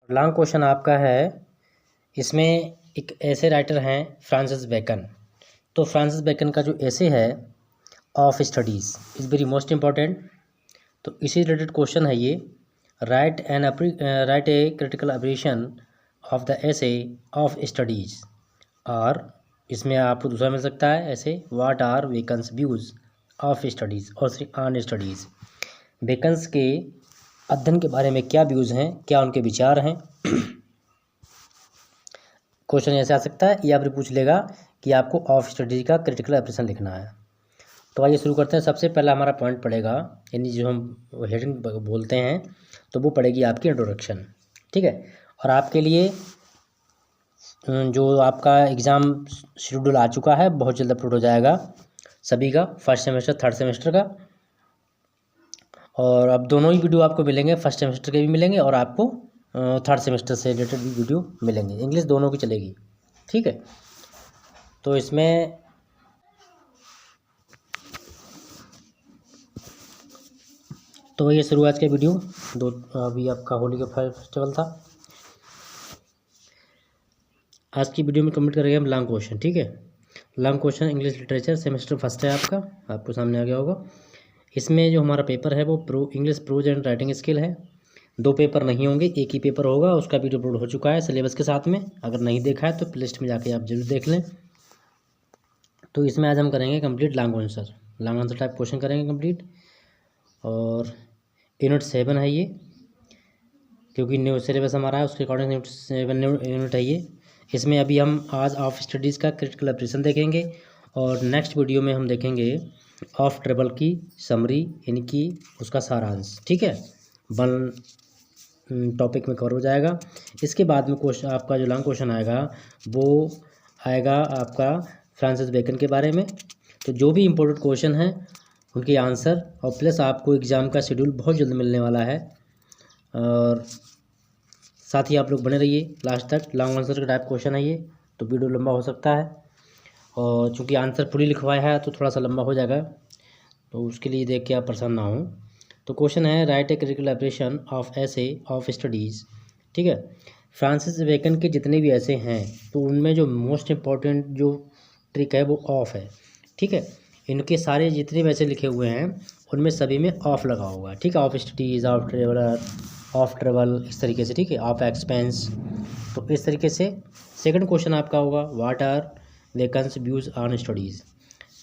Long question आपका है। इसमें एक ऐसे राइटर हैं फ्रांसिस बेकन। तो फ्रांसिस बेकन का जो ऐसे है of studies is very most important. तो इसी रिलेटेड क्वेश्चन है ये। Write a critical appreciation of the essay of studies. और इसमें आपको दूसरा मिल सकता है essay what are Bacon's views of studies और ऑन स्टडीज़। बेकन्स के अध्ययन के बारे में क्या व्यूज़ हैं, क्या उनके विचार हैं। क्वेश्चन ऐसे आ सकता है या फिर पूछ लेगा कि आपको ऑफ स्टडीज का क्रिटिकल अप्रिसिएशन लिखना है। तो आइए शुरू करते हैं। सबसे पहला हमारा पॉइंट पड़ेगा, यानी जो हम हेडिंग बोलते हैं तो वो पड़ेगी आपकी इंट्रोडक्शन। ठीक है। और आपके लिए जो आपका एग्ज़ाम शेड्यूल आ चुका है, बहुत जल्द अपलोड हो जाएगा सभी का, फर्स्ट सेमेस्टर थर्ड सेमेस्टर का। और अब दोनों ही वीडियो आपको मिलेंगे, फर्स्ट सेमेस्टर के भी मिलेंगे और आपको थर्ड सेमेस्टर से रिलेटेड भी वीडियो मिलेंगे, इंग्लिश दोनों की चलेगी। ठीक है। तो इसमें तो ये शुरुआत के वीडियो दो, अभी आपका होली का फेस्टिवल था। आज की वीडियो में कमेंट करेंगे हम लॉन्ग क्वेश्चन। ठीक है। Long question English literature semester first है आपका, आपको सामने आ गया होगा। इसमें जो हमारा पेपर है वो English pros and writing skill है। दो पेपर नहीं होंगे, एक ही पेपर होगा। उसका वीडियो अपलोड हो चुका है सिलेबस के साथ में, अगर नहीं देखा है तो प्लेलिस्ट में जाके आप जरूर देख लें। तो इसमें आज हम करेंगे complete long answer type question करेंगे कंप्लीट। और यूनिट 7 है ये, क्योंकि न्यू सिलेबस हमारा है उसके अकॉर्डिंग यूनिट 7 यूनिट है ये। इसमें अभी हम आज ऑफ स्टडीज़ का क्रिटिकल अप्रिसिएशन देखेंगे और नेक्स्ट वीडियो में हम देखेंगे ऑफ ट्रेवल की समरी, यानी कि उसका सारांश। ठीक है। वन टॉपिक में कवर हो जाएगा। इसके बाद में क्वेश्चन आपका जो लॉन्ग क्वेश्चन आएगा वो आएगा आपका फ्रांसिस बेकन के बारे में। तो जो भी इम्पोर्टेंट क्वेश्चन हैं उनके आंसर और प्लस आपको एग्ज़ाम का शेड्यूल बहुत जल्द मिलने वाला है। और साथ ही आप लोग बने रहिए लास्ट तक। लॉन्ग आंसर का टाइप क्वेश्चन है ये, तो वीडियो लंबा हो सकता है। और चूँकि आंसर फुली लिखवाया है तो थोड़ा सा लंबा हो जाएगा, तो उसके लिए देख के आप परेशान ना हो। तो क्वेश्चन है right a critical appreciation of ऐसे ऑफ स्टडीज़। ठीक है। फ्रांसिस बेकन के जितने भी ऐसे हैं तो उनमें जो मोस्ट इम्पॉर्टेंट जो ट्रिक है वो ऑफ है। ठीक है। इनके सारे जितने भी ऐसे लिखे हुए हैं उनमें सभी में ऑफ लगा होगा। ठीक है। Of studies, of traveller, of travel, इस तरीके से। ठीक है। Of expense. तो इस तरीके से सेकंड क्वेश्चन आपका होगा what are Bacon's views on studies.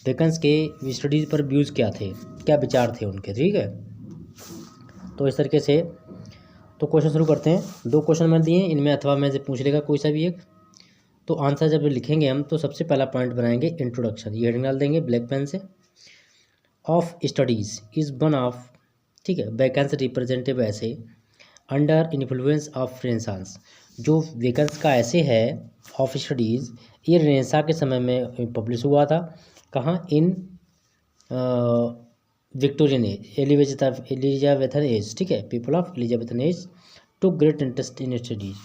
Bacon's के स्टडीज़ पर व्यूज़ क्या थे, क्या विचार थे उनके। ठीक है। तो इस तरीके से तो क्वेश्चन शुरू करते हैं। दो क्वेश्चन मैंने दिए, इनमें अथवा में से पूछ लेगा कोई सा भी एक। तो आंसर जब लिखेंगे हम तो सबसे पहला पॉइंट बनाएंगे इंट्रोडक्शन, ये हेडिंग डाल देंगे ब्लैक पेन से। Of studies is one of, ठीक है, वैकेंस रिप्रेजेंटेटिव ऐसे अंडर इन्फ्लुएंस ऑफ रेनेसांस। जो वेकन्स का ऐसे है ऑफ स्टडीज़, ये रेनेसा के समय में पब्लिश हुआ था। कहाँ? In Victorian age, Elizabethan age. ठीक है। People of Elizabethan age to great interest in studies.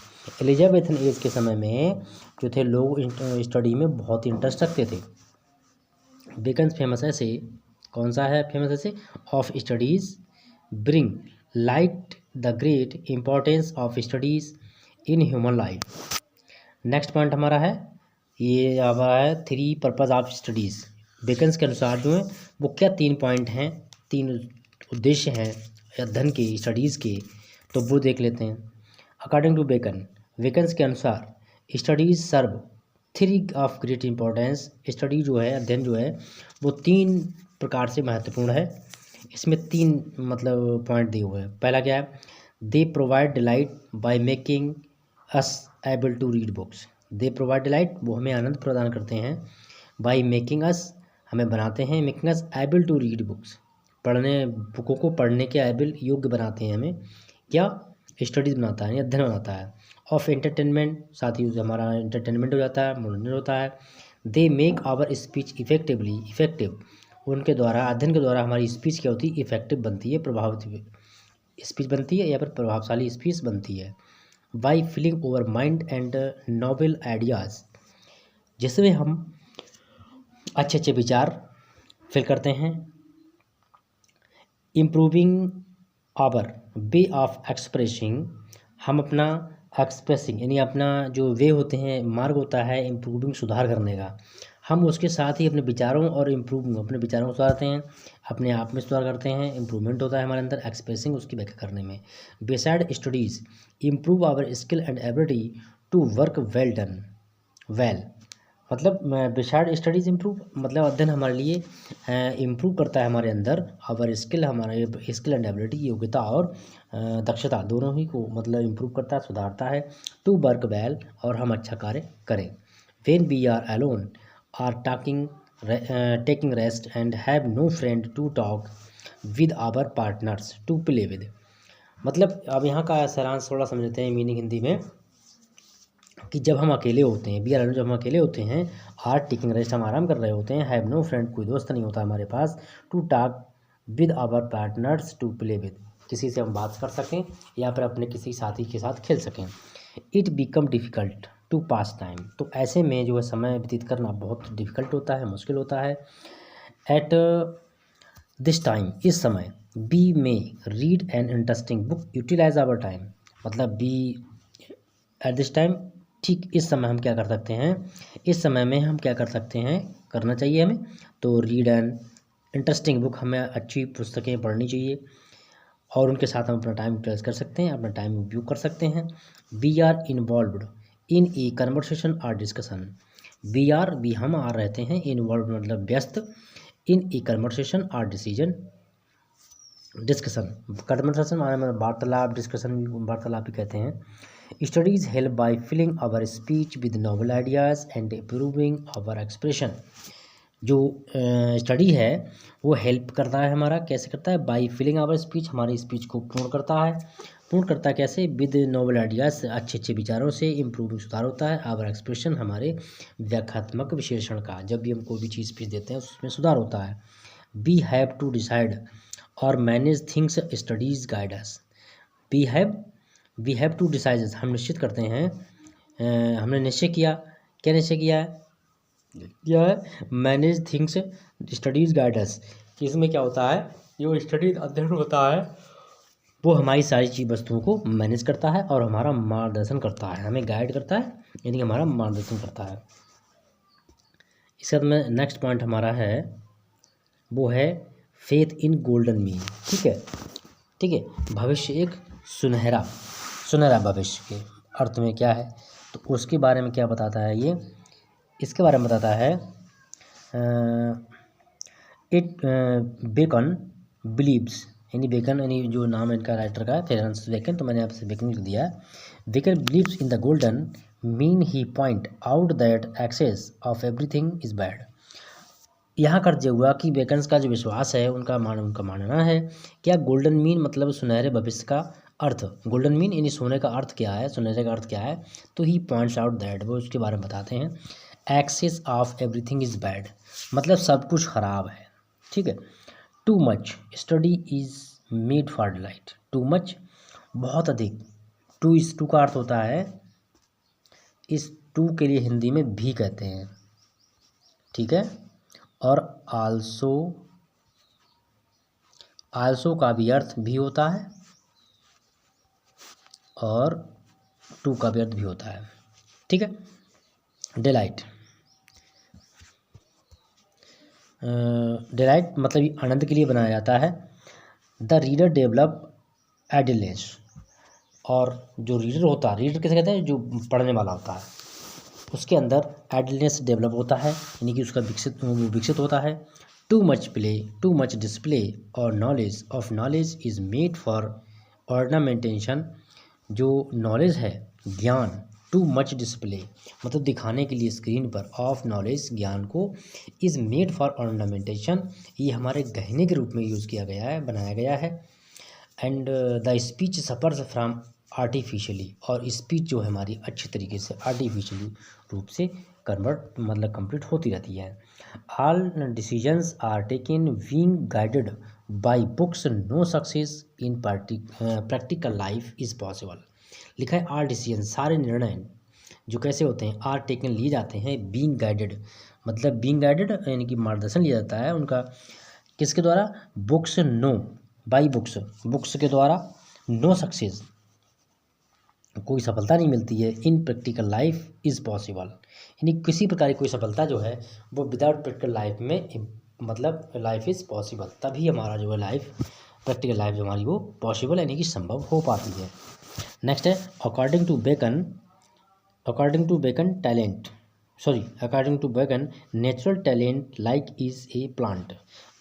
Elizabethan age के समय में जो थे लोग स्टडी में बहुत ही इंटरेस्ट रखते थे। बेकन्स फेमस ऐसे कौन सा है? फेमस ऐसे of studies bring light the great importance of studies in human life. Next point हमारा है, ये हमारा है 3 पर्पज़ ऑफ स्टडीज़। बेकन्स के अनुसार जो है वो क्या 3 पॉइंट हैं, 3 उद्देश्य हैं अध्ययन के, स्टडीज़ के। तो वो देख लेते हैं। अकॉर्डिंग टू बेकन, वेकन्स के अनुसार studies serve 3 of great importance. Study जो है, अध्ययन जो है वो 3 प्रकार से महत्वपूर्ण है। इसमें 3 मतलब पॉइंट दिए हुए हैं। पहला क्या है? They provide delight by making us able to read books. They provide delight, वो हमें आनंद प्रदान करते हैं। बाई मेकिंग अस, हमें बनाते हैं। Making us able to read books, पढ़ने, बुकों को पढ़ने के एबल, योग्य बनाते हैं हमें। क्या? स्टडीज़ बनाता है, अध्ययन बनाता है। ऑफ एंटरटेनमेंट, साथ ही हमारा एंटरटेनमेंट हो जाता है, मनोरंजन होता है। They make our speech effective, उनके द्वारा, अध्ययन के द्वारा हमारी स्पीच क्या होती है? इफेक्टिव बनती है, प्रभावित स्पीच बनती है या फिर प्रभावशाली स्पीच बनती है। By filling over mind and novel ideas, जिसमें हम अच्छे अच्छे विचार फिल करते हैं। Improving our way of expressing, हम अपना एक्सप्रेसिंग यानी अपना जो वे होते हैं, मार्ग होता है इम्प्रूविंग सुधार करने का, हम उसके साथ ही अपने विचारों और इम्प्रूव अपने विचारों को सुधारते हैं, अपने आप में सुधार करते हैं, इम्प्रूवमेंट होता है हमारे अंदर एक्सप्रेसिंग उसकी व्याख्या करने में। Beside studies improve our skill and ability to work well done well, मतलब बिसाइड स्टडीज़ इम्प्रूव मतलब अध्ययन हमारे लिए इम्प्रूव करता है हमारे अंदर, आवर स्किल हमारे स्किल एंड एबिलिटी योग्यता और दक्षता दोनों ही को मतलब इम्प्रूव करता है, सुधारता है। टू वर्क वेल और हम अच्छा कार्य करें। When we are alone or taking rest and have no friend to talk with our partners to play with, मतलब अब यहाँ का सारांश थोड़ा समझ लेते हैं मीनिंग हिंदी में कि जब हम अकेले होते हैं, बी आर जब हम अकेले होते हैं, आर टेकिंग रेस्ट हम आराम कर रहे होते हैं, हैव नो फ्रेंड कोई दोस्त नहीं होता हमारे पास, to talk with our partners to play with किसी से हम बात कर सकें या फिर अपने किसी साथी के साथ खेल सकें। It become difficult to pass time, तो ऐसे में जो है समय व्यतीत करना बहुत डिफ़िकल्ट होता है, मुश्किल होता है। एट दिस टाइम इस समय, we may read an interesting book utilize our time, मतलब बी एट दिस टाइम ठीक इस समय हम क्या कर सकते हैं, इस समय में हम क्या कर सकते हैं, करना चाहिए हमें, तो रीड एन इंटरेस्टिंग बुक, हमें अच्छी पुस्तकें पढ़नी चाहिए और उनके साथ हम अपना टाइम यूटिलाइज कर सकते हैं, अपना टाइम उपयोग कर सकते हैं। We are involved in a conversation और डिस्कशन, वी आर भी हम आ रहते हैं, इन्वॉल्व मतलब व्यस्त, इन ए कन्वर्सेशन और डिसीजन डिस्कशन, कन्वर्सेशन माने वार्तालाप, डिस्कशन वार्तालाप ही कहते हैं। Studies help by filling our speech with novel ideas and improving our expression, जो स्टडी है वो हेल्प करता है हमारा, कैसे करता है, बाय फिलिंग आवर स्पीच, हमारी स्पीच को पूर्ण करता है कैसे, विद नॉवल आइडियाज़ अच्छे अच्छे विचारों से, इम्प्रूविंग सुधार होता है, आवर एक्सप्रेशन हमारे व्याख्यात्मक विश्लेषण का, जब भी हम कोई भी चीज़ स्पीच देते हैं उसमें सुधार होता है। वी हैव टू डिसाइड और manage things studies guide us, we have to decide हम निश्चित करते हैं, हमने निश्चय किया, क्या निश्चय किया है, मैनेज थिंग्स स्टडीज़ गाइड अस, इसमें क्या होता है, जो स्टडी अध्ययन होता है वो हमारी सारी चीज़ वस्तुओं को मैनेज करता है और हमारा मार्गदर्शन करता है, हमें गाइड करता है यानी हमारा मार्गदर्शन करता है। इसके बाद में नेक्स्ट पॉइंट हमारा है वो है फेथ इन गोल्डन मीन, ठीक है, भविष्य एक सुनहरा भविष्य के अर्थ में क्या है, तो उसके बारे में क्या बताता है ये, इसके बारे में बताता है इट बेकन बिलीव्स, यानी बेकन यानी जो नाम इनका राइटर का है फ्रांसिस बेकन, तो मैंने आपसे बेकन लिख दिया है। Bacon believes in the golden mean he point out that excess of everything is bad, यहाँ कर दिया हुआ कि बेकन्स का जो विश्वास है उनका मानना है क्या, गोल्डन मीन मतलब सुनहरे भविष्य का अर्थ, गोल्डन मीन यानी सोने का अर्थ क्या है, सुनहरे का अर्थ क्या है, तो ही पॉइंट्स आउट दैट वो उसके बारे में बताते हैं। Excess of everything is bad मतलब सब कुछ ख़राब है, ठीक है। Too much study is made for delight, too much बहुत अधिक, टू का अर्थ होता है, इस टू के लिए हिंदी में भी कहते हैं, ठीक है, और आल्सो का भी अर्थ भी होता है और टू का भी अर्थ भी होता है, ठीक है। डिलाइट मतलब ये आनंद के लिए बनाया जाता है। द रीडर डेवलप एडिलेंस, और जो रीडर होता है, रीडर किसे कहते हैं, जो पढ़ने वाला होता है, उसके अंदर एडिलेंस डेवलप होता है यानी कि उसका विकसित होता है। Too much play, too much display और knowledge is made for ornamentation, जो नॉलेज है ज्ञान, टू मच डिस्प्ले मतलब दिखाने के लिए स्क्रीन पर, ऑफ नॉलेज ज्ञान को, इज़ मेड फॉर ऑर्नामेंटेशन ये हमारे गहने के रूप में यूज़ किया गया है, बनाया गया है। And the speech suffers from artificially, और स्पीच जो है हमारी अच्छी तरीके से आर्टिफिशियली रूप से कंप्लीट होती रहती है। All decisions are taken being guided by books, no success in practical life is possible, लिखा है ऑल डिसीजन सारे निर्णय जो कैसे होते हैं, आर टेकन लिए जाते हैं, बीइंग गाइडेड मतलब बीइंग गाइडेड यानी कि मार्गदर्शन लिया जाता है उनका, किसके द्वारा, बुक्स, नो बाई बुक्स के द्वारा, नो सक्सेस कोई सफलता नहीं मिलती है। इन प्रैक्टिकल लाइफ इज़ पॉसिबल, यानी किसी प्रकार की कोई सफलता जो है वो विदाउट प्रैक्टिकल लाइफ में, मतलब लाइफ इज़ पॉसिबल, तभी हमारा जो है लाइफ, प्रैक्टिकल लाइफ जो हमारी वो पॉसिबल यानी कि संभव हो पाती है। नेक्स्ट है according to Bacon talent, according to Bacon natural talent like is a plant.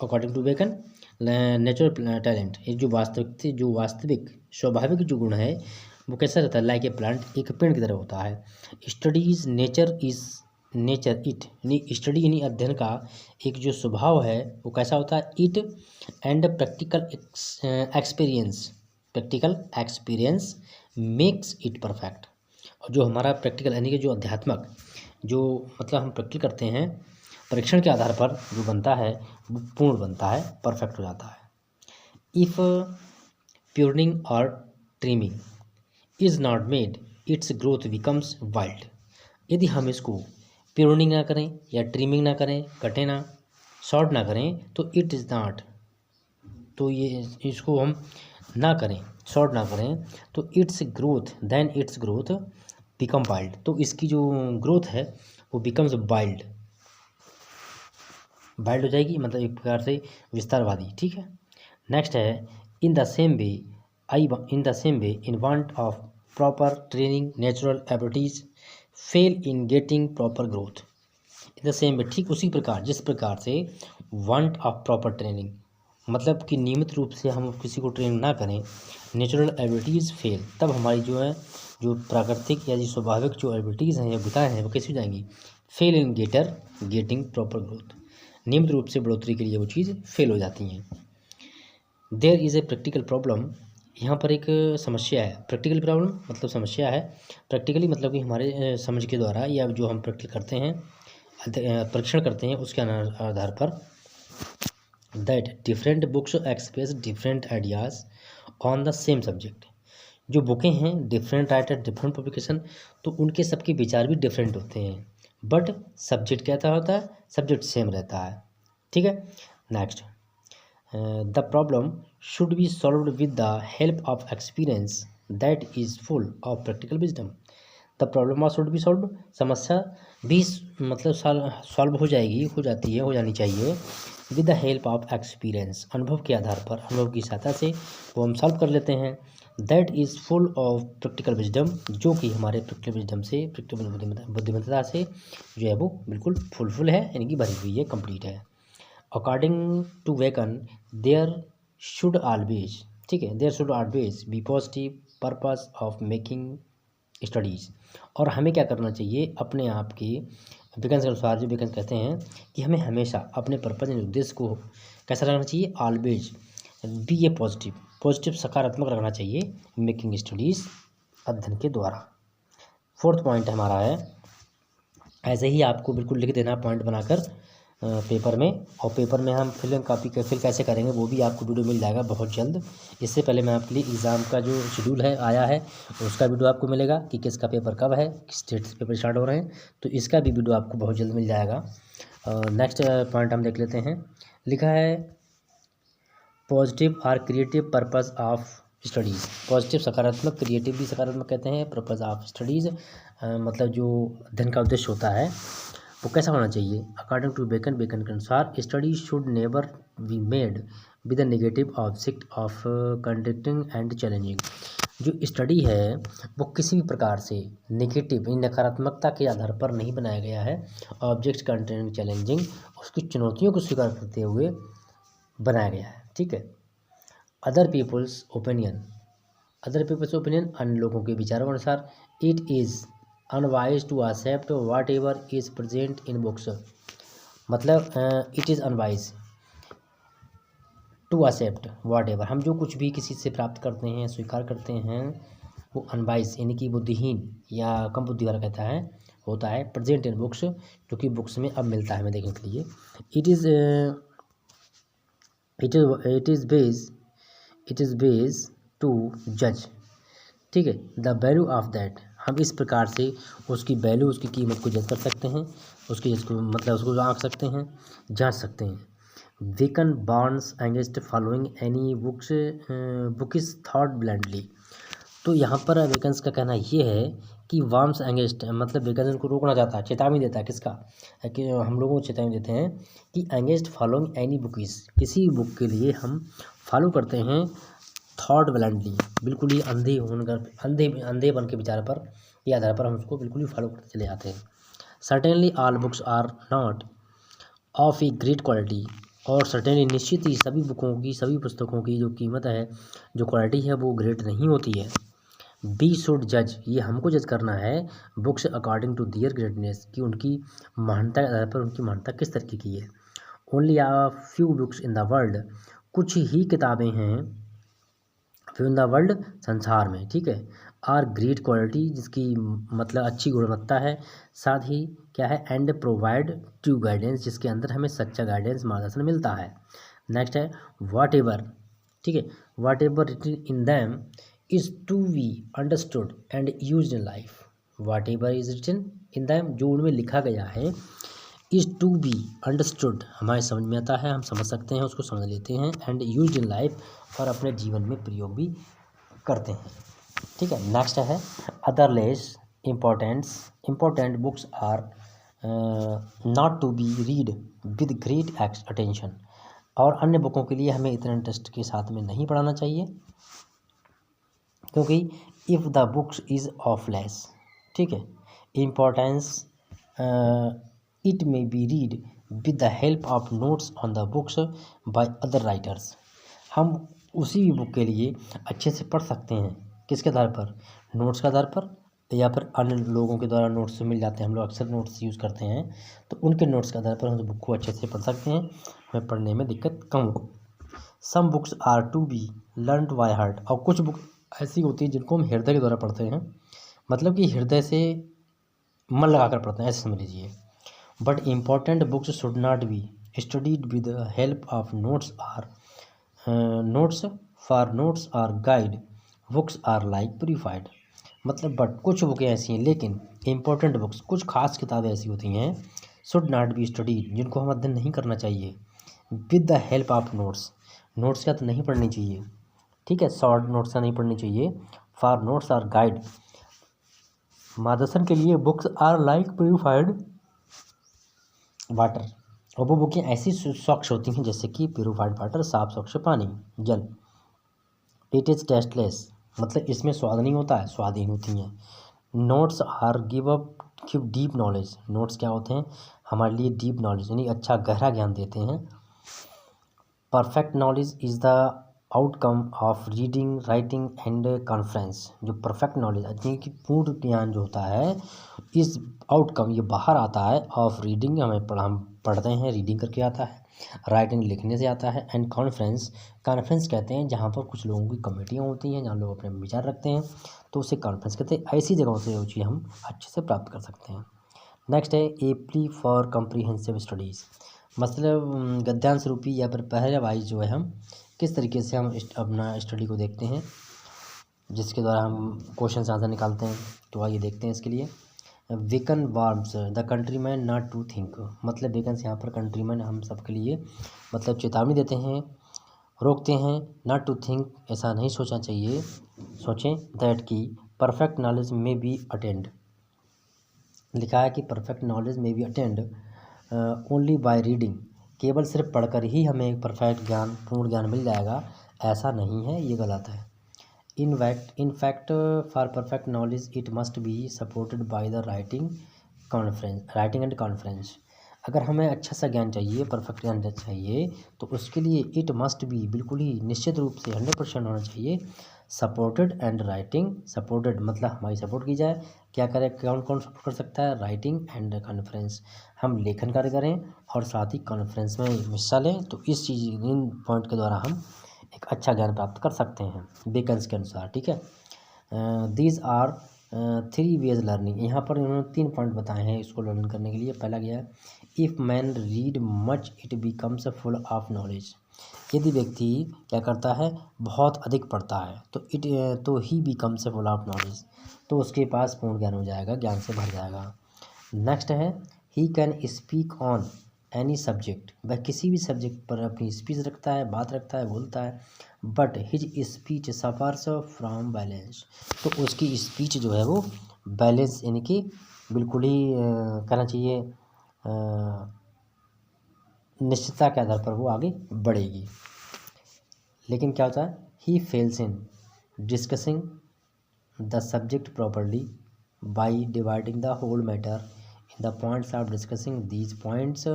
According to Bacon natural talent, ये जो वास्तविक स्वाभाविक जो गुण है वो कैसा रहता है, लाइक ए प्लांट, एक पेड़ की तरह होता है। स्टडीज नेचर इट, यानी स्टडी यानी अध्ययन का एक जो स्वभाव है वो कैसा होता है, it and practical experience makes it perfect. और जो हमारा प्रैक्टिकल यानी कि जो अध्यात्मक जो मतलब हम प्रैक्टिकल करते हैं परीक्षण के आधार पर जो बनता है वो पूर्ण बनता है, परफेक्ट हो जाता है। इफ़ प्रूनिंग और trimming is not made, it's growth becomes wild. यदि हम इसको प्रूनिंग ना करें या ट्रिमिंग ना करें, कटें ना, शॉर्ट ना करें, तो इट इज़ नॉट, तो ये इसको हम ना करें, शॉर्ट ना करें, तो इट्स ग्रोथ बिकम वाइल्ड, तो इसकी जो ग्रोथ है वो बिकम्स वाइल्ड हो जाएगी, मतलब एक प्रकार से विस्तारवादी। ठीक है। नेक्स्ट है in the same way in want of proper training natural abilities fail in getting proper growth. In the same way, ठीक उसी प्रकार जिस प्रकार से वांट ऑफ प्रॉपर ट्रेनिंग, मतलब कि नियमित रूप से हम किसी को ट्रेन ना करें, नेचुरल एबिलिटीज़ फेल, तब हमारी जो है जो प्राकृतिक या जो स्वाभाविक जो एबिलिटीज़ हैं या भूताएँ हैं वो कैसी हो जाएंगी, fail in getting proper growth, नियमित रूप से बढ़ोतरी के लिए वो चीज़ फेल हो जाती हैं। There is a practical problem, यहाँ पर एक समस्या है। प्रैक्टिकल प्रॉब्लम मतलब समस्या है, प्रैक्टिकली मतलब कि हमारे समझ के द्वारा या जो हम प्रैक्टिकल करते हैं, परीक्षण करते हैं, उसके आधार पर that different books express different ideas on the same subject. जो बुकें हैं, डिफरेंट राइटर, डिफरेंट पब्लिकेशन, तो उनके सबके विचार भी डिफरेंट होते हैं, बट सब्जेक्ट क्या होता है, सब्जेक्ट सेम रहता है। ठीक है। Next, the problem should be solved with the help of experience that is full of practical wisdom. The problem of should be solve, समस्या भी मतलब सॉल्व हो जानी चाहिए with the help of experience, अनुभव के आधार पर, अनुभव की सहायता से वो हम सॉल्व कर लेते हैं। That is full of practical wisdom, जो कि हमारे प्रैक्टिकल विजडम से, प्रैक्टिकल बुद्धिमत्ता से जो है वो बिल्कुल फुल है, यानी कि भरी हुई है, कंप्लीट है। According to Bacon there should always, ठीक है, there should always be positive purpose of making studies. और हमें क्या करना चाहिए, अपने आप के विकन्स के अनुसार, जो विकन्स कहते हैं कि हमें हमेशा अपने पर्पज यानी उद्देश्य को कैसा रखना चाहिए, ऑलवेज बी ए पॉजिटिव सकारात्मक रखना चाहिए, मेकिंग स्टडीज़ अध्ययन के द्वारा। फोर्थ पॉइंट हमारा है, ऐसे ही आपको बिल्कुल लिख देना पॉइंट बनाकर पेपर में, और पेपर में हम फिल कैसे करेंगे वो भी आपको वीडियो मिल जाएगा बहुत जल्द। इससे पहले मैं आपके लिए एग्ज़ाम का जो शेड्यूल है आया है उसका वीडियो आपको मिलेगा कि किसका पेपर कब है, किस डेट से पेपर स्टार्ट हो रहे हैं, तो इसका भी वीडियो आपको बहुत जल्द मिल जाएगा। नेक्स्ट पॉइंट हम देख लेते हैं। लिखा है पॉजिटिव और creative purpose of studies. Positive सकारात्मक, क्रिएटिव भी सकारात्मक कहते हैं, पर्पज़ ऑफ स्टडीज़ मतलब जो अध्ययन का उद्देश्य होता है वो कैसा होना चाहिए। अकॉर्डिंग टू बेकन के अनुसार study should never be made with a negative object of conducting and challenging. जो स्टडी है वो किसी भी प्रकार से नेगेटिव नकारात्मकता के आधार पर नहीं बनाया गया है, ऑब्जेक्ट कंटेंट चैलेंजिंग उसकी चुनौतियों को स्वीकार करते हुए बनाया गया है। ठीक है। अदर पीपल्स ओपिनियन अन्य लोगों के विचारों के अनुसार it is unwise to accept whatever is present in books. मतलब it is unwise to accept whatever, हम जो कुछ भी किसी से प्राप्त करते हैं, स्वीकार करते हैं, वो अनवाइज यानी कि बुद्धिहीन या कम बुद्धि वाला होता है प्रेजेंट इन बुक्स, जो कि बुक्स में अब मिलता है हमें देखने के लिए। इट इज़ बेस टू जज। ठीक है। द वैल्यू ऑफ दैट, हम इस प्रकार से उसकी वैल्यू, उसकी कीमत को जज कर सकते हैं, उसकी उसको आँक सकते हैं, जांच सकते हैं। Woken borns against following any books thought blindly. तो यहाँ पर वेकेंस का कहना ये है कि वार्म्स एंगेस्ट, मतलब वेकेंस को रोकना चाहता है, चेतावनी देता है। किसका? कि हम लोगों को चेतावनी देते हैं कि एंगेस्ट फॉलोइंग एनी बुक इज, किसी बुक के लिए हम फॉलो करते हैं थॉट ब्लाइंडली, बिल्कुल ही अंधे होकर, अंधेपन के विचार पर या आधार पर हम उसको बिल्कुल ही फॉलो करते चले जाते हैं। Certainly all books are not of a great quality, और सर्टेनली निश्चित ही सभी बुकों की, सभी पुस्तकों की जो कीमत है, जो क्वालिटी है, वो ग्रेट नहीं होती है। बी शुड जज, ये हमको जज करना है books according to their greatness, कि उनकी महानता के आधार पर उनकी महानता किस तरीके की है। Only uh few books in the world, कुछ ही किताबें हैं, फ्यू इन द वर्ल्ड, संसार में, ठीक है, आर ग्रेट क्वालिटी, जिसकी मतलब अच्छी गुणवत्ता है, साथ ही क्या है, एंड प्रोवाइड ट्रू गाइडेंस, जिसके अंदर हमें सच्चा गाइडेंस, मार्गदर्शन मिलता है। नेक्स्ट है वाट एवर, ठीक है, whatever written in them is to be understood and use in life. Whatever is written in them, जो उनमें लिखा गया है, इज़ टू बी अंडरस्टूड, हमारे समझ में आता है, हम समझ सकते हैं, उसको समझ लेते हैं, एंड यूज इन लाइफ, और अपने जीवन में प्रयोग भी करते हैं, ठीक है। नेक्स्ट है other less important books are not to be read with great attention, और अन्य बुकों के लिए हमें इतने इंटरेस्ट के साथ में नहीं पढ़ाना चाहिए, क्योंकि if the books is of less, ठीक है, importance, it may be read with the help of notes on the books by other writers, हम उसी भी बुक के लिए अच्छे से पढ़ सकते हैं, किसके आधार पर, नोट्स के आधार पर, या फिर अन्य लोगों के द्वारा नोट्स मिल जाते हैं, हम लोग अक्सर नोट्स यूज़ करते हैं, तो उनके नोट्स के आधार पर हम बुक को अच्छे से पढ़ सकते हैं, हमें पढ़ने में दिक्कत कम हो। Some books are to be learn by heart, और कुछ बुक ऐसी होती है जिनको हम हृदय के द्वारा पढ़ते हैं, मतलब कि हृदय से मन लगाकर पढ़ते हैं, ऐसे समझ लीजिए। But important books should not be studied with help of notes or guide books are like purified, मतलब बट कुछ बुकें ऐसी हैं, लेकिन इम्पोर्टेंट बुक्स, कुछ खास किताबें ऐसी होती हैं, शुड नॉट बी स्टडीड, जिनको हम अध्ययन नहीं करना चाहिए, with the help of notes का तो नहीं पढ़नी चाहिए, ठीक है, शॉर्ट नोट्स का नहीं पढ़नी चाहिए, फॉर नोट्स आर गाइड, मार्गदर्शन के लिए, books are like purified water, और वो बुकें ऐसी स्वच्छ होती हैं जैसे कि प्यूरिफाइड वाटर, साफ स्वच्छ पानी, जल। इट इज़ टेस्टलेस, मतलब इसमें स्वाद नहीं होता है, स्वादहीन होती हैं। Notes are give deep knowledge, notes क्या होते हैं, हमारे लिए डीप नॉलेज, यानी अच्छा गहरा ज्ञान देते हैं। Perfect knowledge is the outcome of reading, writing and conference, जो परफेक्ट नॉलेज, यानी कि पूर्ण ज्ञान जो होता है, इस आउटकम, ये बाहर आता है, ऑफ रीडिंग, हम पढ़ते हैं, रीडिंग करके आता है, राइटिंग लिखने से आता है, एंड कॉन्फ्रेंस कहते हैं जहाँ पर कुछ लोगों की कमेटियाँ होती हैं, जहाँ लोग अपने विचार रखते हैं, तो उसे कॉन्फ्रेंस कहते हैं। ऐसी जगहों से वो चीज़ हम अच्छे से प्राप्त कर सकते हैं। नेक्स्ट है ए प्ली फॉर कम्प्रीहेंसिव स्टडीज़, मतलब गद्यांश रूपी या फिर पहले वाइज जो है, हम किस तरीके से हम अपना स्टडी को देखते हैं, जिसके द्वारा हम क्वेश्चन आंसर निकालते हैं, तो आइए देखते हैं इसके लिए। Bacon warns the countryman not to think, मतलब वेकन्स यहाँ पर कंट्रीमैन हम सबके लिए मतलब चेतावनी देते हैं, रोकते हैं, नॉट टू थिंक, ऐसा नहीं सोचना चाहिए, सोचें, दैट की perfect knowledge may be attend, लिखा है कि perfect knowledge may be attend only by reading, केवल सिर्फ पढ़कर ही हमें एक परफेक्ट ज्ञान, पूर्ण ज्ञान मिल जाएगा, ऐसा नहीं है, ये गलत है। In fact, for perfect knowledge, it must be supported by the writing and conference. अगर हमें अच्छा सा ज्ञान चाहिए, परफेक्ट ज्ञान चाहिए, तो उसके लिए इट मस्ट बी, बिल्कुल ही निश्चित रूप से 100% होना चाहिए, सपोर्टेड एंड राइटिंग, सपोर्टेड मतलब हमारी सपोर्ट की जाए, क्या करें, कौन कौन सपोर्ट कर सकता है, राइटिंग एंड कॉन्फ्रेंस, हम लेखन कार्य करें और साथ ही कॉन्फ्रेंस में हिस्सा लें, तो इस चीज़, इन पॉइंट के द्वारा हम एक अच्छा ज्ञान प्राप्त कर सकते हैं बेकन्स के अनुसार, ठीक है। दीज आर 3 वेज लर्निंग, यहाँ पर इन्होंने 3 पॉइंट बताए हैं इसको लर्न करने के लिए। पहला गया है, if man read much it becomes full of knowledge, यदि व्यक्ति क्या करता है, बहुत अधिक पढ़ता है, तो ही बिकम्स फुल ऑफ नॉलेज, तो उसके पास पूर्ण ज्ञान हो जाएगा, ज्ञान से भर जाएगा। नेक्स्ट है, he can speak on any subject, वह किसी भी सब्जेक्ट पर अपनी स्पीच रखता है, बात रखता है, बोलता है, but his speech suffers from balance, तो उसकी स्पीच जो है वो बैलेंस यानी कि बिल्कुल ही कहना चाहिए निश्चितता के आधार पर वो आगे बढ़ेगी। लेकिन क्या होता है, he fails in discussing the subject properly by dividing the whole matter in the points of discussing these points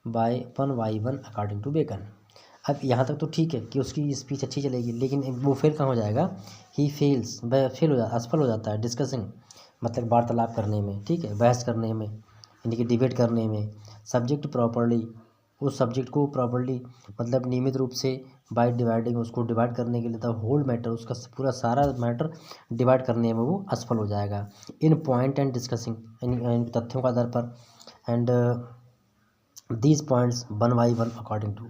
by one according to Bacon. अब यहाँ तक तो ठीक है कि उसकी स्पीच अच्छी चलेगी, लेकिन वो फेल कहाँ हो जाएगा, ही फेल्स, वह फेल हो जाता, असफल हो जाता है डिस्कसिंग मतलब वार्तालाप करने में, ठीक है, बहस करने में यानी कि डिबेट करने में, सब्जेक्ट प्रॉपरली, उस सब्जेक्ट को प्रॉपरली मतलब नियमित रूप से, बाय डिवाइडिंग उसको डिवाइड करने के लिए, द होल मैटर उसका पूरा सारा मैटर डिवाइड करने में वो असफल हो जाएगा। इन पॉइंट एंड डिस्कसिंग इन तथ्यों के आधार पर, and these points one by one according to,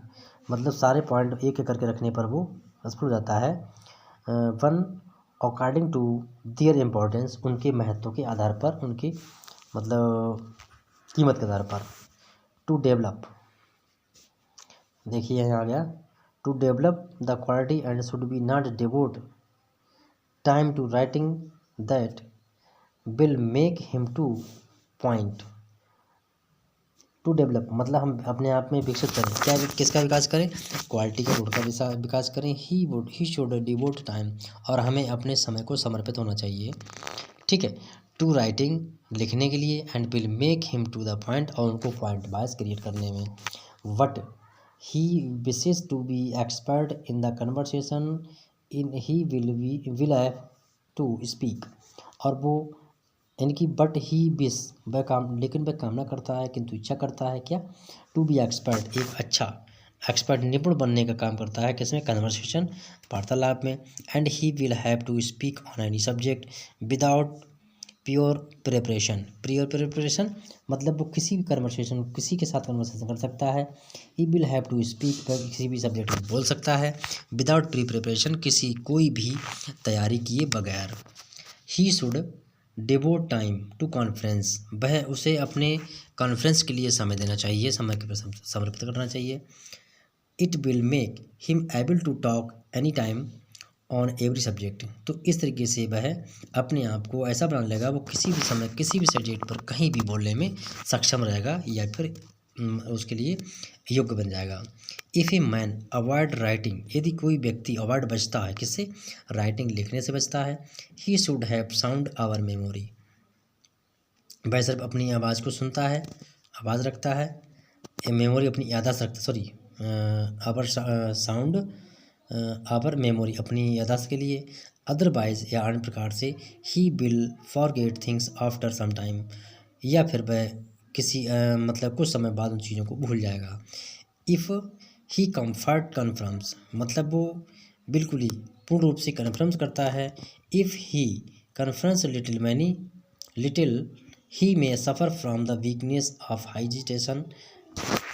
मतलब सारे पॉइंट एक एक करके रखने पर वो असफल हो जाता है। One according to their importance, उनके महत्व के आधार पर, उनकी मतलब कीमत के आधार पर। टू डेवलप, देखिए यहाँ आ गया, to develop the quality and should be not devote time to writing that will make him to point. To develop मतलब हम अपने आप में विकसित करें, क्या किसका विकास करें, क्वालिटी के गुण का विकास करें। ही शुड डिवोट टाइम, और हमें अपने समय को समर्पित होना चाहिए, ठीक है, टू राइटिंग लिखने के लिए, and will make him to the point, और उनको पॉइंट वाइज क्रिएट करने में। What he wishes to be expert in the conversation in he will have to speak, और वो यानी कि बट ही विश, वह काम, लेकिन वह कामना करता है किंतु इच्छा करता है क्या, टू बी एक्सपर्ट, एक अच्छा एक्सपर्ट निपुण बनने का काम करता है किसमें, कन्वर्सेशन वार्तालाप में। And he will have to speak on any subject without pure preparation मतलब वो किसी भी कन्वर्सेशन, किसी के साथ कन्वर्सेशन कर सकता है। He will have to speak, किसी भी सब्जेक्ट में बोल सकता है, विदाउट प्रिपरेशन, किसी कोई भी तैयारी किए बगैर। He should devote time to conference, वह उसे अपने कॉन्फ्रेंस के लिए समय देना चाहिए, समय के समर्पित करना चाहिए। It will make him able to talk any time on every subject, तो इस तरीके से वह अपने आप को ऐसा बना लेगा, वो किसी भी समय किसी भी सब्जेक्ट पर कहीं भी बोलने में सक्षम रहेगा, या फिर उसके लिए योग्य बन जाएगा। If a man avoid writing, यदि कोई व्यक्ति अवॉइड बचता है, किससे, राइटिंग लिखने से बचता है। He should have sound our memory, वह सिर्फ अपनी आवाज़ को सुनता है, आवाज़ रखता है, मेमोरी अपनी याददाश्त रखता, sorry our sound our memory अपनी याददाश्त के लिए। अदरवाइज, या अन्य प्रकार से, he will forget things after some time, या फिर वह किसी मतलब कुछ समय बाद उन चीज़ों को भूल जाएगा। इफ़ ही कन्फर्म्स मतलब वो बिल्कुल ही पूर्ण रूप से कन्फर्म्स करता है। If he confirms little he may suffer from the weakness of hesitation,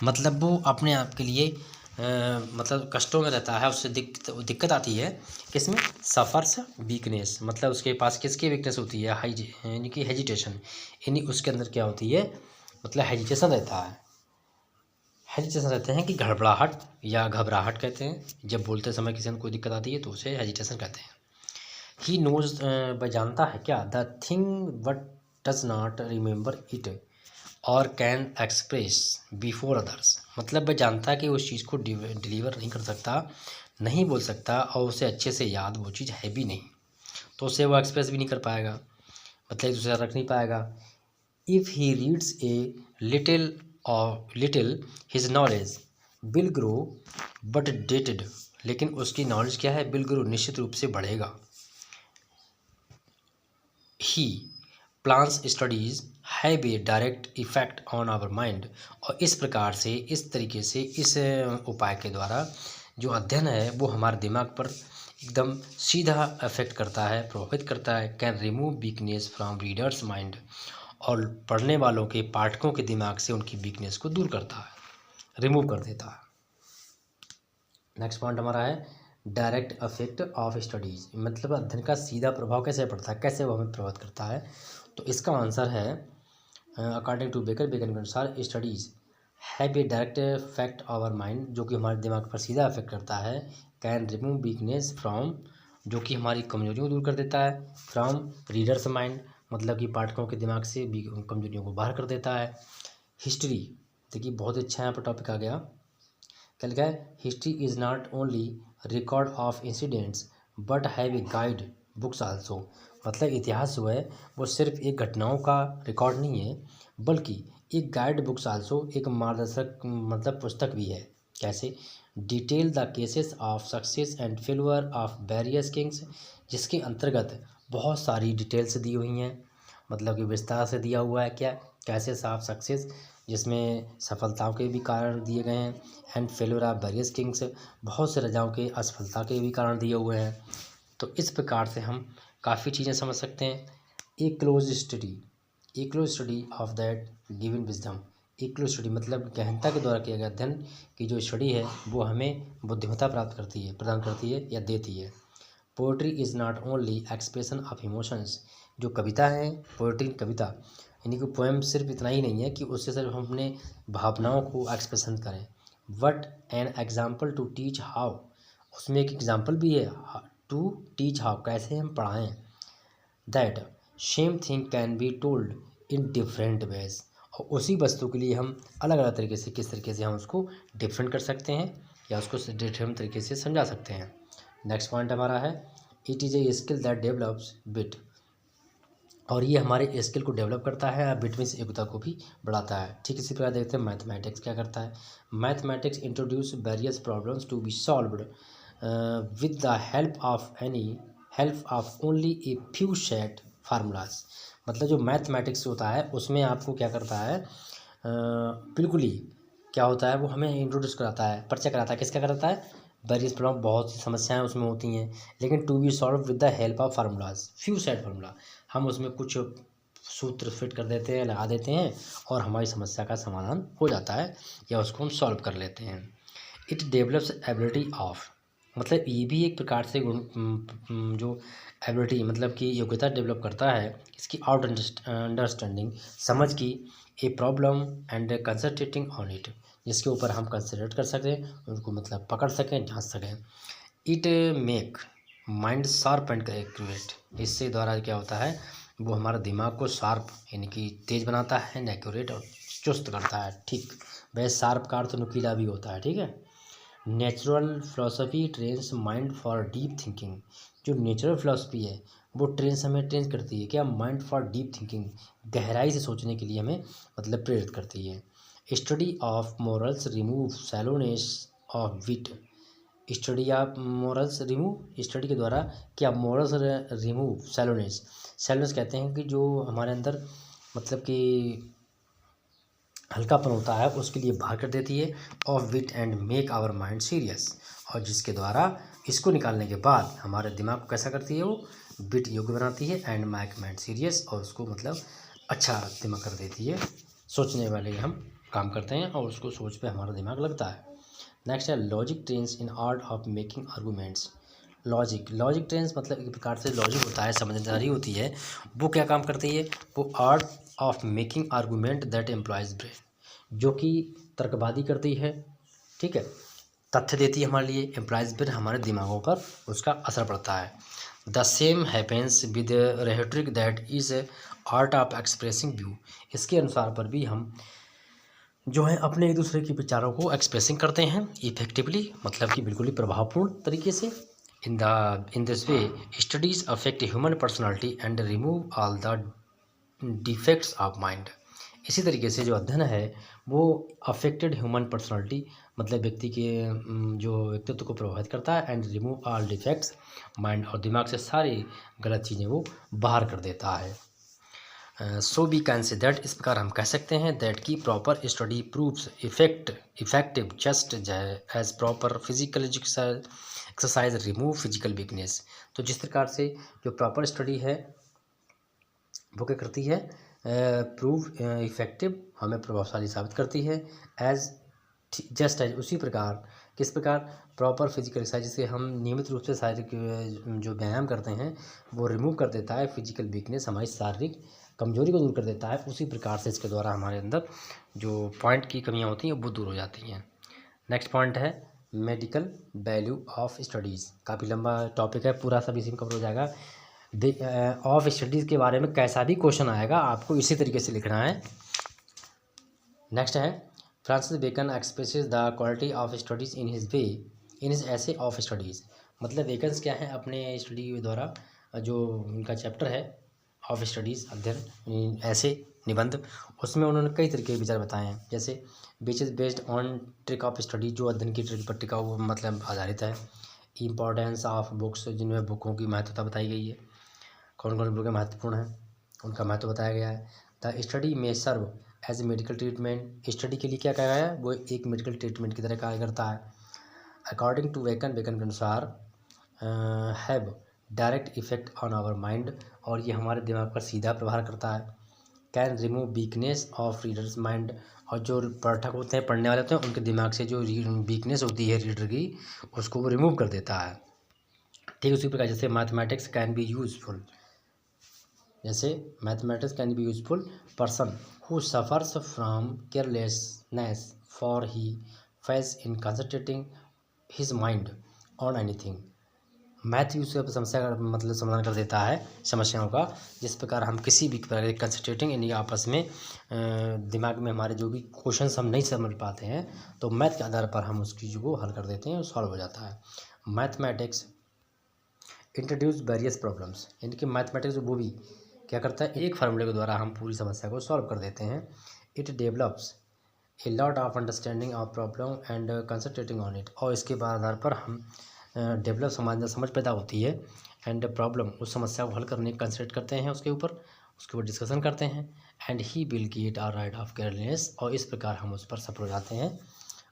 मतलब वो अपने आप के लिए मतलब कष्टों में रहता है, उससे दिक्कत आती है किसमें, सफ़र्स वीकनेस, मतलब उसके पास किसकी वीकनेस होती है, यानी कि हेजिटेशन, यानी उसके अंदर क्या होती है, मतलब हेजिटेशन रहता है। हेजिटेशन रहते हैं कि घबराहट या घबराहट कहते हैं, जब बोलते समय किसी को कोई दिक्कत आती है तो उसे हेजिटेशन कहते हैं। ही नोज, वह जानता है क्या, the thing but does not remember it और कैन एक्सप्रेस बिफोर अदर्स, मतलब वह जानता है कि उस चीज़ को डिलीवर नहीं कर सकता, नहीं बोल सकता, और उसे अच्छे से याद वो चीज़ है भी नहीं, तो उसे वो एक्सप्रेस भी नहीं कर पाएगा, मतलब दूसरा रख नहीं पाएगा। If he reads a little his knowledge will grow but dated, लेकिन उसकी नॉलेज क्या है, विल ग्रो निश्चित रूप से बढ़ेगा। He plans studies have a direct effect on our mind, और इस प्रकार से, इस तरीके से, इस उपाय के द्वारा जो अध्ययन है वो हमारे दिमाग पर एकदम सीधा अफेक्ट करता है, प्रभावित करता है। Can remove weakness from readers mind, और पढ़ने वालों के, पाठकों के दिमाग से उनकी वीकनेस को दूर करता है, रिमूव कर देता है। नेक्स्ट पॉइंट हमारा है डायरेक्ट अफेक्ट ऑफ स्टडीज़, मतलब अध्ययन का सीधा प्रभाव कैसे पड़ता है, कैसे वो हमें प्रभावित करता है। तो इसका आंसर है अकॉर्डिंग टू बेकर के अनुसार, studies have a direct effect our mind, जो कि हमारे दिमाग पर सीधा इफेक्ट करता है। कैन रिमूव वीकनेस फ्रॉम, जो कि हमारी कमजोरियों को दूर कर देता है। फ्रॉम रीडर्स माइंड, मतलब कि पाठकों के दिमाग से भी कमजोरियों को बाहर कर देता है। हिस्ट्री, देखिए बहुत अच्छा यहाँ पर टॉपिक आ गया। क्या लिखा है? History is not only record of incidents but have a guide books also, मतलब इतिहास जो है वो सिर्फ एक घटनाओं का रिकॉर्ड नहीं है, बल्कि एक गाइड बुक्स आल्सो, एक मार्गदर्शक मतलब पुस्तक भी है। कैसे? Detail the cases of success and failure of various Kings, जिसके अंतर्गत बहुत सारी डिटेल्स दी हुई हैं, मतलब कि विस्तार से दिया हुआ है। क्या? कैसेस ऑफ सक्सेस, जिसमें सफलताओं के भी कारण दिए गए हैं, and failure of various Kings, बहुत से राजाओं के असफलता के भी कारण दिए हुए हैं। तो इस प्रकार से हम काफ़ी चीज़ें समझ सकते हैं। A close study of that given wisdom, एक क्लोज स्टडी मतलब गहनता के द्वारा किया गया अध्ययन की जो स्टडी है वो हमें बुद्धिमत्ता प्राप्त करती है, प्रदान करती है या देती है। Poetry is not only expression of emotions, जो कविता है, पोएट्री कविता यानी कि पोएम सिर्फ इतना ही नहीं है कि उससे सिर्फ हम अपने भावनाओं को एक्सप्रेशन करें, but an example to teach how, उसमें एक एग्जाम्पल भी है, टू टीच हाउ, कैसे हम पढ़ाएं। That same thing can be told in different ways, और उसी वस्तु के लिए हम अलग अलग तरीके से, किस तरीके से हम उसको डिफरेंट कर सकते हैं या उसको डिफरेंट तरीके से समझा सकते हैं। नेक्स्ट पॉइंट हमारा है it is a skill that develops bit, और ये हमारे स्किल को डेवलप करता है और बिट मीन्स एकता को भी बढ़ाता है। ठीक इसी प्रकार देखते हैं मैथमेटिक्स क्या करता है। Mathematics introduce various problems to be solved with the help of only a few set formulas, मतलब जो मैथमेटिक्स होता है उसमें आपको क्या करता है, बिल्कुल ही क्या होता है वो हमें इंट्रोड्यूस कराता है, परिचय कराता है। किसका कराता है? वेरियस प्रॉब्लम, बहुत सी समस्याएं उसमें होती हैं, लेकिन to be solve with the help of formulas, few set formula, हम उसमें कुछ सूत्र फिट कर देते हैं, लगा देते हैं और हमारी समस्या का समाधान हो जाता है या उसको हम सॉल्व कर लेते हैं। इट डेवलप्स एबिलिटी ऑफ, मतलब ये भी एक प्रकार से जो एबिलिटी मतलब कि योग्यता डेवलप करता है, इसकी आउट अंडरस्टैंडिंग, समझ की, a problem and concentrating on it, जिसके ऊपर हम कंसंट्रेट कर सकें, उनको मतलब पकड़ सकें, जांच सकें। It make mind sharp and accurate, इससे द्वारा क्या होता है वो हमारा दिमाग को शार्प यानी कि तेज बनाता है, एक्यूरेट और चुस्त करता है। ठीक, वैसे शार्प का अर्थ नुकीला भी होता है। ठीक है। Natural philosophy trains mind for deep thinking, जो नेचुरल फिलोसफी है वो हमें ट्रेन करती है क्या? माइंड फॉर डीप थिंकिंग, गहराई से सोचने के लिए हमें मतलब प्रेरित करती है। Study of morals remove shallowness of wit, study of morals remove, study के द्वारा क्या मोरल्स रिमूव सैलोनेस, सैलोनेस कहते हैं कि जो हमारे अंदर मतलब कि हल्कापन होता है उसके लिए बाहर कर देती है, of wit and make our mind serious, और जिसके द्वारा इसको निकालने के बाद हमारे दिमाग को कैसा करती है वो विट योग्य बनाती है, एंड मेक माइंड सीरियस, और उसको मतलब अच्छा दिमाग कर देती है, सोचने वाले हम काम करते हैं और उसको सोच पे हमारा दिमाग लगता है। नेक्स्ट है logic trains in art of making arguments. Logic trains मतलब एक प्रकार से लॉजिक होता है, समझदारी होती है, वो क्या काम करती है? वो art of making argument that employees brain, जो कि तर्कवादी करती है। ठीक है, तथ्य देती है हमारे लिए, एम्प्लॉयज ब्रेन, हमारे दिमागों पर उसका असर पड़ता है। The same happens with rhetoric that is art of expressing view, इसके अनुसार पर भी हम जो है अपने एक दूसरे के विचारों को एक्सप्रेसिंग करते हैं इफेक्टिवली, मतलब कि बिल्कुल ही प्रभावपूर्ण तरीके से। In this way studies affect human personality and remove all the defects of mind, इसी तरीके से जो अध्ययन है वो अफेक्टेड ह्यूमन पर्सनालिटी मतलब व्यक्ति के जो व्यक्तित्व को प्रभावित करता है, and remove all defects mind, और दिमाग से सारी गलत चीज़ें वो बाहर कर देता है। So we can say that, इस प्रकार हम कह सकते हैं दैट की proper study proves effective just as proper physical exercise remove physical weakness. तो जिस प्रकार से जो प्रॉपर स्टडी है वो क्या करती है? प्रूव इफेक्टिव, हमें प्रभावशाली साबित करती है, एज जस्ट एज, उसी प्रकार, किस प्रकार? प्रॉपर फिजिकल एक्सरसाइज, जिससे हम नियमित रूप से शारीरिक जो व्यायाम करते हैं वो रिमूव कर देता है फिजिकल वीकनेस, हमारी शारीरिक कमजोरी को दूर कर देता है, उसी प्रकार से इसके द्वारा हमारे अंदर जो पॉइंट की कमियां होती हैं वो दूर हो जाती हैं। नेक्स्ट पॉइंट है मेडिकल वैल्यू ऑफ स्टडीज़। काफ़ी लंबा टॉपिक है, पूरा सब इसी में कवर हो जाएगा। ऑफ स्टडीज़ के बारे में कैसा भी क्वेश्चन आएगा आपको इसी तरीके से लिखना है। नेक्स्ट है Francis Bacon expresses the quality of studies in his essay of studies. मतलब बेकन्स क्या है, अपने स्टडी के द्वारा जो उनका चैप्टर है ऑफ स्टडीज़ अध्ययन ऐसे निबंध, उसमें उन्होंने कई तरीके के विचार बताए हैं। जैसे which is based on trick of study, जो अध्ययन की ट्रिक पर टिका हुआ मतलब आधारित है। इम्पॉर्टेंस ऑफ बुक्स, जिनमें बुकों की महत्वता बताई गई है, कौन कौन बुकें महत्वपूर्ण हैं उनका महत्व बताया गया है। द स्टडी में serve as a medical treatment, study के लिए क्या कहा गया है, वो एक मेडिकल ट्रीटमेंट की तरह कार्य करता है। अकॉर्डिंग टू बेकन के अनुसार have direct effect on our mind, और ये हमारे दिमाग पर सीधा प्रभाव करता है। Can remove weakness of readers mind, और जो पाठक होते हैं, पढ़ने वाले होते हैं, उनके दिमाग से जो वीकनेस होती है रीडर की, उसको वो रिमूव कर देता है। ठीक उसी प्रकार जैसे मैथमेटिक्स कैन बी यूजफुल, जैसे mathematics can be useful person who suffers from carelessness for he face in concentrating his mind on anything. Math use से समस्या का मतलब समाधान कर देता है समस्याओं का, जिस प्रकार हम किसी भी प्रकार के कंसंट्रेटिंग यानी आपस में दिमाग में हमारे जो भी क्वेश्चंस हम नहीं समझ पाते हैं, तो मैथ के आधार पर हम उस चीज़ को हल कर देते हैं, सॉल्व हो जाता है। मैथमेटिक्स इंट्रोड्यूस वेरियस प्रॉब्लम्स, यानी कि मैथमेटिक्स वो भी क्या करता है, एक फार्मूले के द्वारा हम पूरी समस्या को सॉल्व कर देते हैं। It develops a lot of understanding of problem and concentrating on it, और इसके आधार पर हम डेवलप समझ पैदा होती है, एंड प्रॉब्लम उस समस्या को हल करने कंसंट्रेट करते हैं उसके ऊपर डिस्कशन करते हैं। And he will get rid of careless, और इस प्रकार हम उस पर सफल हो जाते हैं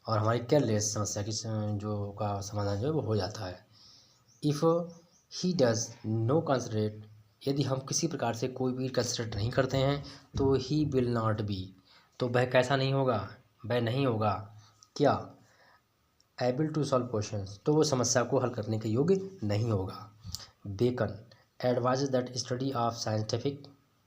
और हमारी केयरलेस समस्या की जो का समाधान जो है वो हो जाता है। If he does no concentrate, यदि हम किसी प्रकार से कोई भी कंसंट्रेट नहीं करते हैं, तो ही विल नॉट बी, तो वह कैसा नहीं होगा, वह नहीं होगा क्या, एबल टू सॉल्व क्वेश्चंस, तो वो समस्या को हल करने के योग्य नहीं होगा। Bacon advises that study of scientific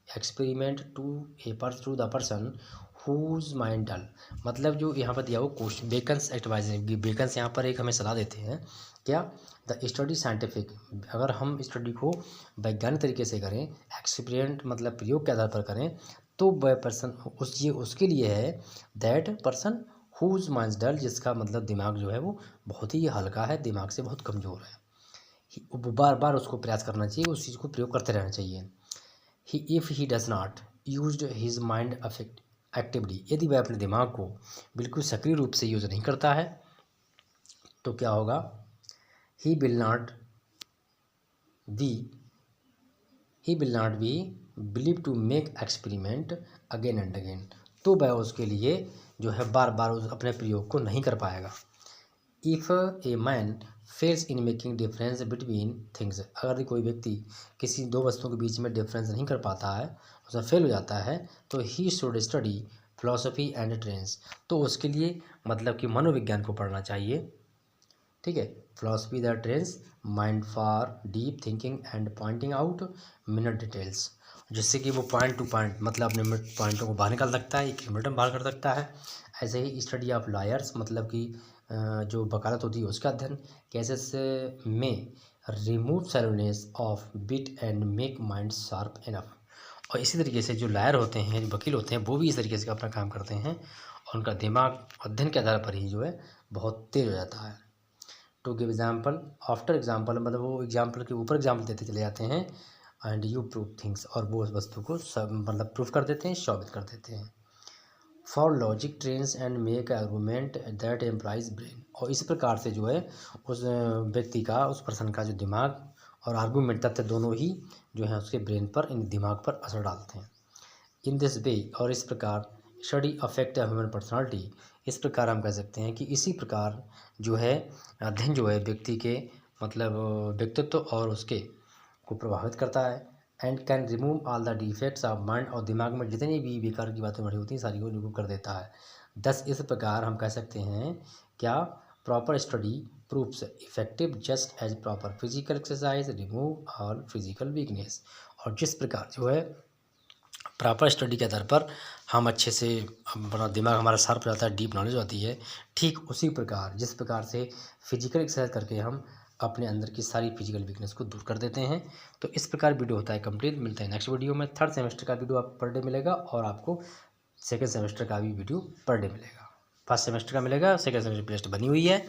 experiment to the person whose mind dull, मतलब जो यहाँ पर दिया वो क्वेश्चन बेकन्स एडवाइज, बेकन्स यहाँ पर एक हमें सलाह देते हैं क्या, द स्टडी साइंटिफिक, अगर हम स्टडी को वैज्ञानिक तरीके से करें, एक्सपेरिमेंट मतलब प्रयोग के आधार पर करें, तो वह पर्सन उसके लिए है दैट पर्सन हुज माइंड डल, जिसका मतलब दिमाग जो है वो बहुत ही हल्का है, दिमाग से बहुत कमज़ोर है। वो बार बार उसको प्रयास करना चाहिए, उस चीज़ को प्रयोग करते रहना चाहिए। If he does not use his mind actively, यदि वह अपने दिमाग को बिल्कुल सक्रिय रूप से यूज नहीं करता है, तो क्या होगा, he will not be believe to make experiment again and again, तो वह उसके लिए जो है बार बार उस अपने प्रयोग को नहीं कर पाएगा। If a man fails in making difference between things, अगर कोई व्यक्ति किसी दो वस्तुओं के बीच में डिफरेंस नहीं कर पाता है, उसमें फेल हो जाता है, तो he should study philosophy and trains, तो उसके लिए मतलब कि मनोविज्ञान को पढ़ना चाहिए। ठीक है, philosophy that trains mind for deep thinking and pointing out minute details, जिससे कि वो पॉइंट टू पॉइंट मतलब अपने पॉइंटों को बाहर निकाल सकता है, एक मिनट में बाहर कर सकता है। ऐसे ही स्टडी ऑफ लॉयर्स, मतलब कि जो वकालत होती है उसका अध्ययन, केसेस में remove shallowness of wit and make mind sharp enough, और इसी तरीके से जो लायर होते हैं, जो वकील होते हैं, वो भी इस तरीके से अपना काम करते हैं और उनका दिमाग अध्ययन के आधार पर ही जो है बहुत तेज हो जाता है। To give example after example, मतलब वो एग्जाम्पल के ऊपर एग्जाम्पल देते चले जाते हैं। एंड यू प्रूव थिंग्स, और वो उस वस्तु को सब मतलब प्रूफ कर देते हैं, साबित कर देते हैं। For logic trains and make argument that employs brain, और इस प्रकार से जो है उस व्यक्ति का, उस पर्सन का जो दिमाग और आर्गूमेंट तथ्य दोनों ही जो है उसके ब्रेन पर, इन दिमाग पर असर डालते हैं। इन दिस वे, और इस प्रकार स्टडी अफेक्ट ह्यूमन पर्सनालिटी, इस प्रकार हम कह सकते हैं कि इसी प्रकार जो है अध्ययन जो है व्यक्ति के मतलब व्यक्तित्व और उसके को प्रभावित करता है। And can remove all the defects of mind, और दिमाग में जितनी भी बेकार की बातें भरी होती हैं सारी को रिमूव कर देता है। दस इस प्रकार हम कह सकते हैं क्या, proper study proves effective just as proper physical exercise remove all physical weakness, और जिस प्रकार जो है प्रॉपर स्टडी के आधार पर हम अच्छे से अपना दिमाग हमारा शार्प रहता है, डीप नॉलेज होती है। ठीक उसी प्रकार जिस प्रकार से फिजिकल एक्सरसाइज करके हम अपने अंदर की सारी फिजिकल वीकनेस को दूर कर देते हैं। तो इस प्रकार वीडियो होता है कंप्लीट। मिलता है नेक्स्ट वीडियो में। थर्ड सेमेस्टर का वीडियो आप पर डे मिलेगा और आपको सेकेंड सेमेस्टर का भी वीडियो पर डे मिलेगा। फर्स्ट सेमेस्टर का मिलेगा, सेकेंड सेमेस्टर प्लेलिस्ट बनी हुई है।